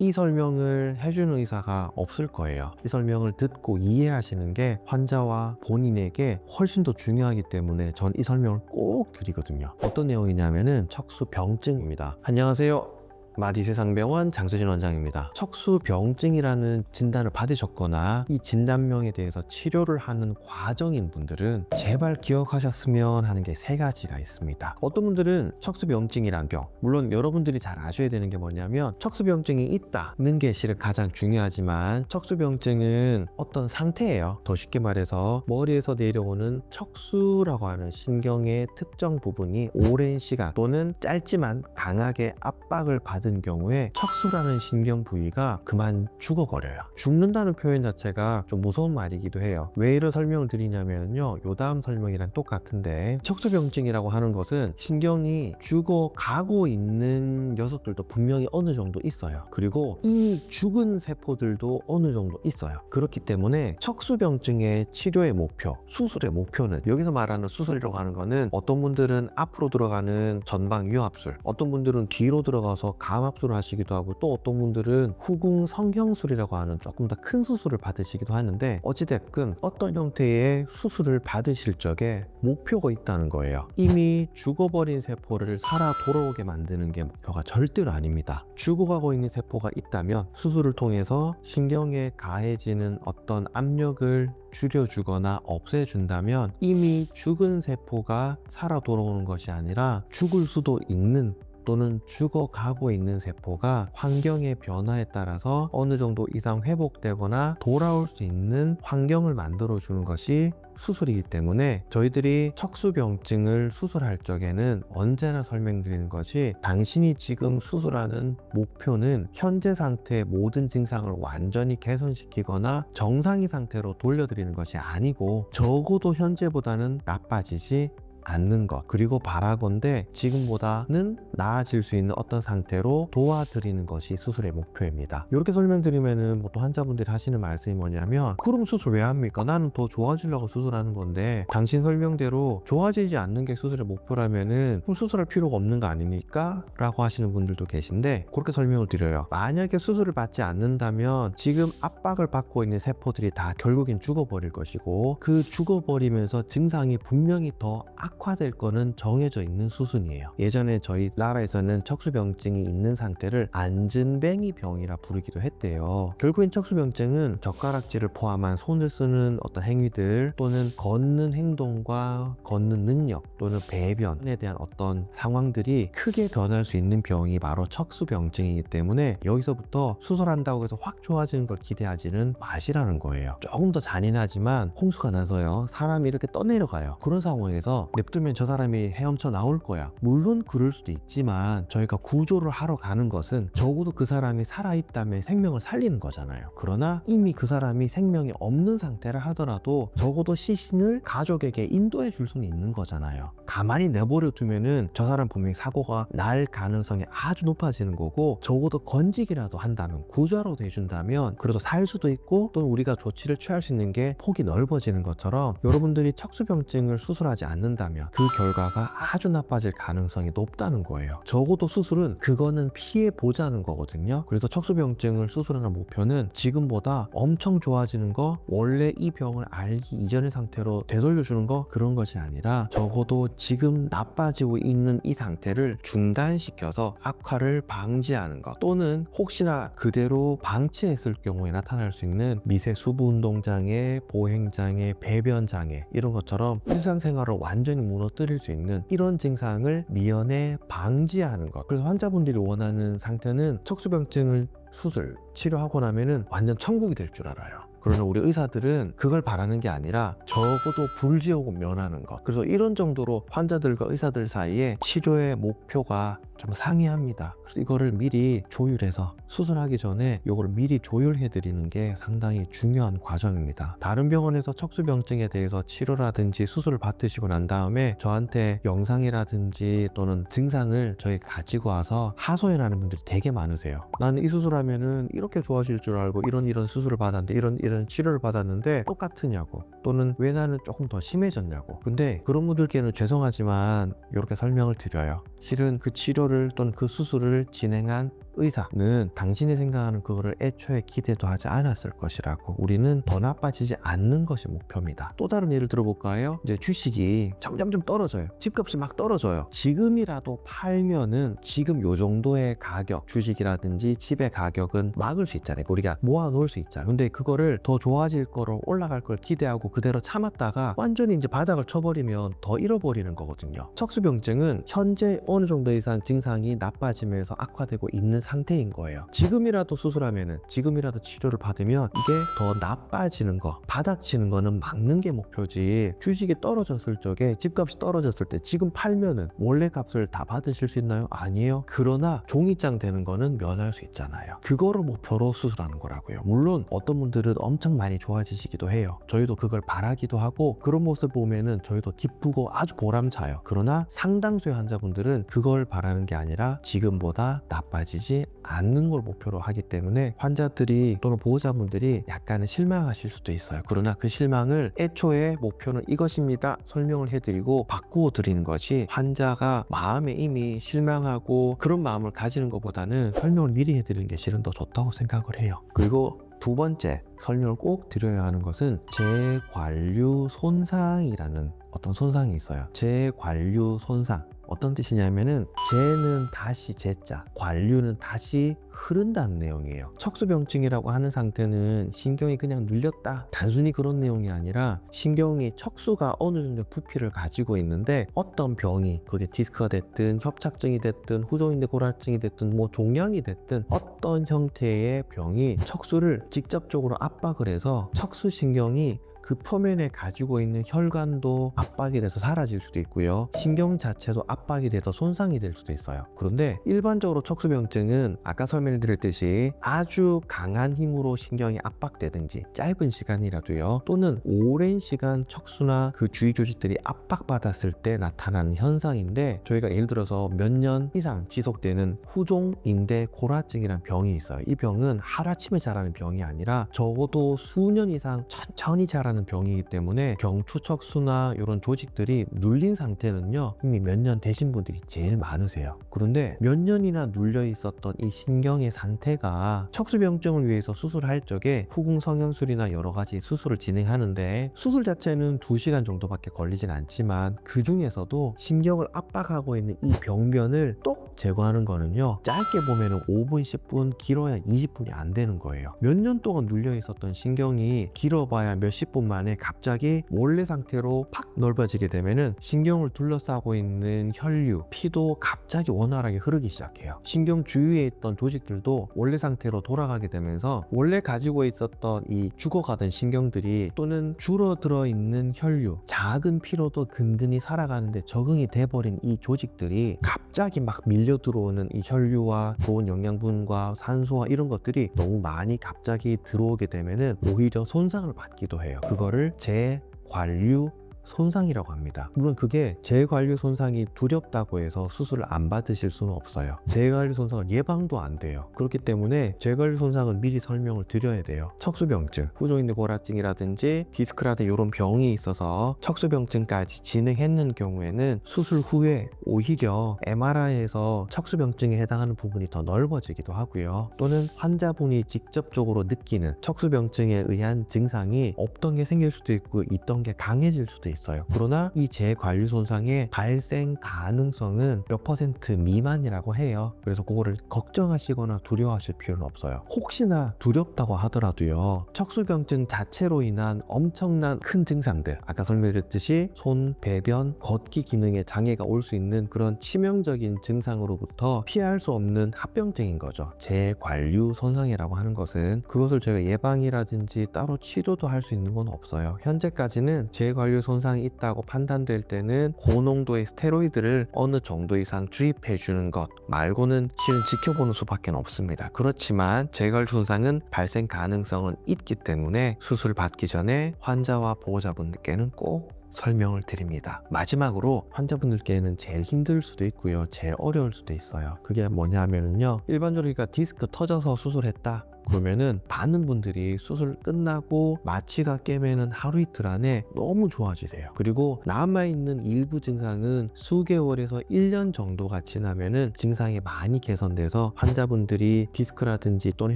이 설명을 해주는 의사가 없을 거예요. 이 설명을 듣고 이해하시는 게 환자와 본인에게 훨씬 더 중요하기 때문에 전 이 설명을 꼭 드리거든요. 어떤 내용이냐면은 척수병증입니다. 안녕하세요. 마디세상병원 장수진 원장입니다. 척수병증이라는 진단을 받으셨거나 이 진단명에 대해서 치료를 하는 과정인 분들은 제발 기억하셨으면 하는 게 세 가지가 있습니다. 어떤 분들은 척수병증이란 병, 물론 여러분들이 잘 아셔야 되는 게 뭐냐면 척수병증이 있다는 게 실은 가장 중요하지만 척수병증은 어떤 상태예요. 더 쉽게 말해서 머리에서 내려오는 척수라고 하는 신경의 특정 부분이 오랜 시간 또는 짧지만 강하게 압박을 받은 경우에 척수라는 신경 부위가 그만 죽어버려요. 죽는다는 표현 자체가 좀 무서운 말이기도 해요. 왜 이런 설명을 드리냐면요, 요 다음 설명이랑 똑같은데, 척수병증이라고 하는 것은 신경이 죽어가고 있는 녀석들도 분명히 어느 정도 있어요. 그리고 이미 죽은 세포들도 어느 정도 있어요. 그렇기 때문에 척수병증의 치료의 목표, 수술의 목표는, 여기서 말하는 수술이라고 하는 거는 어떤 분들은 앞으로 들어가는 전방 유합술, 어떤 분들은 뒤로 들어가서 감압술을 하시기도 하고, 또 어떤 분들은 후궁 성형술이라고 하는 조금 더 큰 수술을 받으시기도 하는데, 어찌됐든 어떤 형태의 수술을 받으실 적에 목표가 있다는 거예요. 이미 죽어버린 세포를 살아 돌아오게 만드는 게 목표가 절대로 아닙니다. 죽어가고 있는 세포가 있다면 수술을 통해서 신경에 가해지는 어떤 압력을 줄여주거나 없애준다면 이미 죽은 세포가 살아 돌아오는 것이 아니라 죽을 수도 있는 또는 죽어가고 있는 세포가 환경의 변화에 따라서 어느 정도 이상 회복되거나 돌아올 수 있는 환경을 만들어주는 것이 수술이기 때문에 저희들이 척수병증을 수술할 적에는 언제나 설명드리는 것이, 당신이 지금 수술하는 목표는 현재 상태의 모든 증상을 완전히 개선시키거나 정상의 상태로 돌려드리는 것이 아니고 적어도 현재보다는 나빠지지 않는 것, 그리고 바라건대 지금보다는 나아질 수 있는 어떤 상태로 도와드리는 것이 수술의 목표입니다. 이렇게 설명드리면은 또 환자분들이 하시는 말씀이 뭐냐면, 그럼 수술 왜 합니까? 나는 더 좋아지려고 수술하는 건데 당신 설명대로 좋아지지 않는 게 수술의 목표라면은 그럼 수술할 필요가 없는 거 아닙니까? 라고 하시는 분들도 계신데, 그렇게 설명을 드려요. 만약에 수술을 받지 않는다면 지금 압박을 받고 있는 세포들이 다 결국엔 죽어버릴 것이고, 그 죽어버리면서 증상이 분명히 더 악화될 거는 정해져 있는 수순이에요. 예전에 저희 나라에서는 척수병증이 있는 상태를 안진뱅이 병이라 부르기도 했대요. 결국엔 척수병증은 젓가락질을 포함한 손을 쓰는 어떤 행위들 또는 걷는 행동과 걷는 능력 또는 배변에 대한 어떤 상황들이 크게 변할 수 있는 병이 바로 척수병증이기 때문에 여기서부터 수술한다고 해서 확 좋아지는 걸 기대하지는 마시라는 거예요. 조금 더 잔인하지만 홍수가 나서요, 사람이 이렇게 떠내려가요. 그런 상황에서 냅두면 저 사람이 헤엄쳐 나올 거야. 물론 그럴 수도 있지만 저희가 구조를 하러 가는 것은 적어도 그 사람이 살아있다면 생명을 살리는 거잖아요. 그러나 이미 그 사람이 생명이 없는 상태라 하더라도 적어도 시신을 가족에게 인도해 줄 수는 있는 거잖아요. 가만히 내버려 두면은 저 사람 분명히 사고가 날 가능성이 아주 높아지는 거고, 적어도 건지기라도 한다면, 구조라도 해준다면 그래도 살 수도 있고, 또는 우리가 조치를 취할 수 있는 게 폭이 넓어지는 것처럼, 여러분들이 척수병증을 수술하지 않는다면 그 결과가 아주 나빠질 가능성이 높다는 거예요. 적어도 수술은 그거는 피해 보자는 거거든요. 그래서 척수병증을 수술하는 목표는 지금보다 엄청 좋아지는 거, 원래 이 병을 알기 이전의 상태로 되돌려주는 거, 그런 것이 아니라 적어도 지금 나빠지고 있는 이 상태를 중단시켜서 악화를 방지하는 것, 또는 혹시나 그대로 방치했을 경우에 나타날 수 있는 미세 수부 운동장애, 보행장애, 배변장애, 이런 것처럼 일상생활을 완전히 무너뜨릴 수 있는 이런 증상을 미연에 방지하는 것. 그래서 환자분들이 원하는 상태는 척수병증을 수술, 치료하고 나면은 완전 천국이 될 줄 알아요. 그러나 우리 의사들은 그걸 바라는 게 아니라 적어도 불지우고 면하는 것. 그래서 이런 정도로 환자들과 의사들 사이에 치료의 목표가 좀 상이합니다. 그래서 이거를 미리 조율해서 수술하기 전에 이걸 미리 조율해 드리는 게 상당히 중요한 과정입니다. 다른 병원에서 척수병증에 대해서 치료라든지 수술을 받으시고 난 다음에 저한테 영상이라든지 또는 증상을 저희 가지고 와서 하소연하는 분들이 되게 많으세요. 나는 이 수술하면은 이렇게 좋아질 줄 알고 이런 수술을 받았는데 이런 치료를 받았는데 똑같으냐고, 또는 왜 나는 조금 더 심해졌냐고. 근데 그런 분들께는 죄송하지만 이렇게 설명을 드려요. 실은 그 치료를 또는 그 수술을 진행한 의사는 당신이 생각하는 그거를 애초에 기대도 하지 않았을 것이라고, 우리는 더 나빠지지 않는 것이 목표입니다. 또 다른 예를 들어볼까요? 이제 주식이 점점 떨어져요. 집값이 막 떨어져요. 지금이라도 팔면은 지금 요 정도의 가격, 주식이라든지 집의 가격은 막을 수 있잖아요. 우리가 모아놓을 수 있잖아요. 근데 그거를 더 좋아질 거로 올라갈 걸 기대하고 그대로 참았다가 완전히 이제 바닥을 쳐버리면 더 잃어버리는 거거든요. 척수병증은 현재 어느 정도 이상 증상이 나빠지면서 악화되고 있는 상태인 거예요. 지금이라도 수술하면은, 지금이라도 치료를 받으면 이게 더 나빠지는 거, 바닥치는 거는 막는 게 목표지, 주식이 떨어졌을 적에, 집값이 떨어졌을 때 지금 팔면은 원래 값을 다 받으실 수 있나요? 아니에요. 그러나 종이장 되는 거는 면할 수 있잖아요. 그거를 목표로 수술하는 거라고요. 물론 어떤 분들은 엄청 많이 좋아지시기도 해요. 저희도 그걸 바라기도 하고, 그런 모습 보면은 저희도 기쁘고 아주 보람차요. 그러나 상당수의 환자분들은 그걸 바라는 게 아니라 지금보다 나빠지지 않는 걸 목표로 하기 때문에 환자들이 또는 보호자분들이 약간은 실망하실 수도 있어요. 그러나 그 실망을 애초에 목표는 이것입니다 설명을 해드리고 바꾸어 드리는 것이, 환자가 마음에 이미 실망하고 그런 마음을 가지는 것보다는 설명을 미리 해드리는 게 실은 더 좋다고 생각을 해요. 그리고 두 번째 설명을 꼭 드려야 하는 것은 재관류 손상이라는 어떤 손상이 있어요. 재관류 손상, 어떤 뜻이냐면은 재는 다시 재자, 관류는 다시 흐른다는 내용이에요. 척수병증이라고 하는 상태는 신경이 그냥 눌렸다, 단순히 그런 내용이 아니라 신경이, 척수가 어느 정도 부피를 가지고 있는데 어떤 병이, 그게 디스크가 됐든 협착증이 됐든 후조인대 골화증이 됐든 뭐 종양이 됐든 어떤 형태의 병이 척수를 직접적으로 압박을 해서 척수신경이 그 표면에 가지고 있는 혈관도 압박이 돼서 사라질 수도 있고요. 신경 자체도 압박이 돼서 손상이 될 수도 있어요. 그런데 일반적으로 척수병증은 아까 설명드렸듯이 아주 강한 힘으로 신경이 압박되든지 짧은 시간이라도요, 또는 오랜 시간 척수나 그 주위 조직들이 압박받았을 때 나타나는 현상인데, 저희가 예를 들어서 몇 년 이상 지속되는 후종인대 골화증이라는 병이 있어요. 이 병은 하루아침에 자라는 병이 아니라 적어도 수년 이상 천천히 자라는 병이기 때문에 경추척수나 이런 조직들이 눌린 상태는요 이미 몇 년 되신 분들이 제일 많으세요. 그런데 몇 년이나 눌려 있었던 이 신경의 상태가 척수병증을 위해서 수술할 적에 후궁성형술이나 여러 가지 수술을 진행하는데, 수술 자체는 2시간 정도밖에 걸리진 않지만 그 중에서도 신경을 압박하고 있는 이 병변을 똑 제거하는 거는요 짧게 보면은 5분, 10분, 길어야 20분이 안 되는 거예요. 몇 년 동안 눌려 있었던 신경이 길어봐야 몇십 분 만에 갑자기 원래 상태로 팍 넓어지게 되면은 신경을 둘러싸고 있는 혈류, 피도 갑자기 원활하게 흐르기 시작해요. 신경 주위에 있던 조직들도 원래 상태로 돌아가게 되면서 원래 가지고 있었던 이 죽어가던 신경들이, 또는 줄어들어 있는 혈류, 작은 피로도 근근히 살아가는데 적응이 돼버린 이 조직들이 갑자기 막 밀려 들어오는 이 혈류와 좋은 영양분과 산소와 이런 것들이 너무 많이 갑자기 들어오게 되면은 오히려 손상을 받기도 해요. 그거를 재관류 손상이라고 합니다. 물론 그게 재관류 손상이 두렵다고 해서 수술을 안 받으실 수는 없어요. 재관류 손상은 예방도 안 돼요. 그렇기 때문에 재관류 손상은 미리 설명을 드려야 돼요. 척수병증, 후조인대 골화증이라든지 디스크라든지 이런 병이 있어서 척수병증까지 진행했는 경우에는 수술 후에 오히려 MRI에서 척수병증에 해당하는 부분이 더 넓어지기도 하고요. 또는 환자분이 직접적으로 느끼는 척수병증에 의한 증상이 없던 게 생길 수도 있고 있던 게 강해질 수도 있어요. 그러나 이 재관류 손상의 발생 가능성은 몇 퍼센트 미만이라고 해요. 그래서 그거를 걱정하시거나 두려워하실 필요는 없어요. 혹시나 두렵다고 하더라도요, 척수병증 자체로 인한 엄청난 큰 증상들, 아까 설명드렸듯이 손, 배변, 걷기 기능에 장애가 올 수 있는 그런 치명적인 증상으로부터 피할 수 없는 합병증인 거죠. 재관류 손상이라고 하는 것은 그것을 저희가 예방이라든지 따로 치료도 할 수 있는 건 없어요. 현재까지는 재관류 손상이 있다고 판단될 때는 고농도의 스테로이드를 어느 정도 이상 주입해 주는 것 말고는 실은 지켜보는 수밖에 없습니다. 그렇지만 재관류 손상은 발생 가능성은 있기 때문에 수술 받기 전에 환자와 보호자분들께는 꼭 설명을 드립니다. 마지막으로 환자분들께는 제일 힘들 수도 있고요, 제일 어려울 수도 있어요. 그게 뭐냐 하면요, 일반적으로 디스크 터져서 수술했다, 그러면은 많은 분들이 수술 끝나고 마취가 깨매는 하루 이틀 안에 너무 좋아지세요. 그리고 남아있는 일부 증상은 수개월에서 1년 정도가 지나면은 증상이 많이 개선돼서 환자분들이 디스크라든지 또는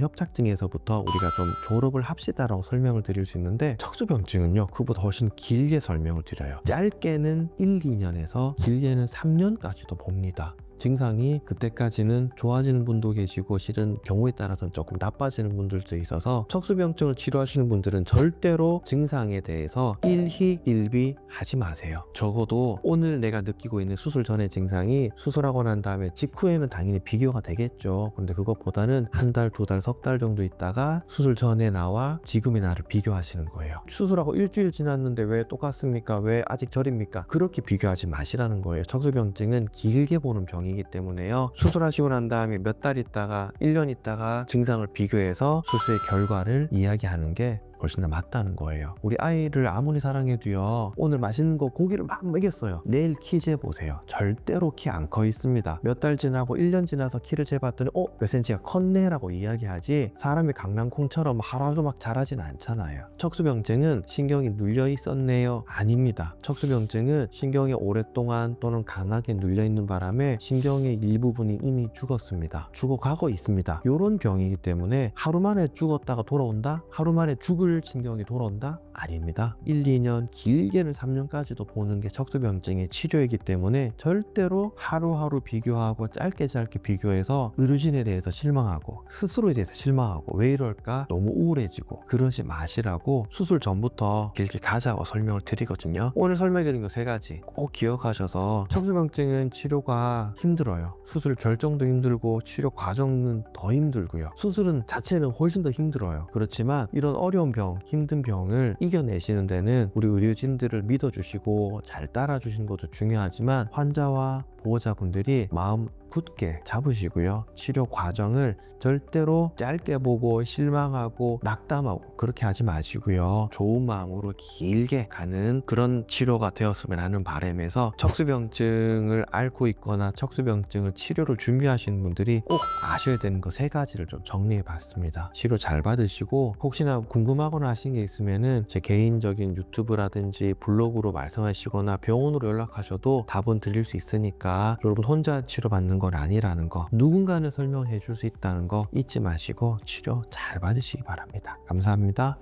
협착증에서부터 우리가 좀 졸업을 합시다라고 설명을 드릴 수 있는데, 척수병증은요 그보다 훨씬 길게 설명을 드려요. 짧게는 1, 2년에서 길게는 3년까지도 봅니다. 증상이 그때까지는 좋아지는 분도 계시고 실은 경우에 따라서는 조금 나빠지는 분들도 있어서 척수병증을 치료하시는 분들은 절대로 증상에 대해서 일희일비 하지 마세요. 적어도 오늘 내가 느끼고 있는 수술 전의 증상이 수술하고 난 다음에 직후에는 당연히 비교가 되겠죠. 근데 그것보다는 한 달, 두 달, 석 달 정도 있다가 수술 전에 나와 지금의 나를 비교하시는 거예요. 수술하고 일주일 지났는데 왜 똑같습니까? 왜 아직 저립니까? 그렇게 비교하지 마시라는 거예요. 척수병증은 길게 보는 병이 이기 때문에요. 수술하시고 난 다음에 몇 달 있다가 1년 있다가 증상을 비교해서 수술의 결과를 이야기하는 게 훨씬 더 맞다는 거예요. 우리 아이를 아무리 사랑해도요, 오늘 맛있는 거 고기를 막 먹였어요. 내일 키 재보세요. 절대로 키 안 커 있습니다. 몇 달 지나고 1년 지나서 키를 재봤더니 몇 센치가 컸네 라고 이야기하지, 사람이 강낭콩처럼 하루도 막 자라진 않잖아요. 척수병증은 신경이 눌려 있었네요? 아닙니다. 척수병증은 신경이 오랫동안 또는 강하게 눌려 있는 바람에 신경의 일부분이 이미 죽었습니다. 죽어가고 있습니다. 이런 병이기 때문에 하루 만에 죽었다가 돌아온다? 하루 만에 죽을 신경이 돌아온다? 아닙니다. 1, 2년, 길게는 3년까지도 보는 게 척수병증의 치료이기 때문에 절대로 하루하루 비교하고 짧게 비교해서 의료진에 대해서 실망하고 스스로에 대해서 실망하고 왜 이럴까 너무 우울해지고 그러지 마시라고 수술 전부터 길게 가자고 설명을 드리거든요. 오늘 설명드린 거 3가지 꼭 기억하셔서, 척수병증은 치료가 힘들어요. 수술 결정도 힘들고 치료 과정은 더 힘들고요. 수술은 자체는 훨씬 더 힘들어요. 그렇지만 이런 어려운 병, 힘든 병을 이겨내시는 데는 우리 의료진들을 믿어주시고 잘 따라주시는 것도 중요하지만 환자와 보호자분들이 마음 굳게 잡으시고요. 치료 과정을 절대로 짧게 보고 실망하고 낙담하고 그렇게 하지 마시고요. 좋은 마음으로 길게 가는 그런 치료가 되었으면 하는 바람에서, 척수병증을 앓고 있거나 척수병증을 치료를 준비하시는 분들이 꼭 아셔야 되는 거 3가지를 좀 정리해 봤습니다. 치료 잘 받으시고 혹시나 궁금하거나 하신 게 있으면은 제 개인적인 유튜브라든지 블로그로 말씀하시거나 병원으로 연락하셔도 답은 드릴 수 있으니까, 여러분 혼자 치료받는 건 아니라는 거, 누군가는 설명해 줄 수 있다는 거 잊지 마시고 치료 잘 받으시기 바랍니다. 감사합니다.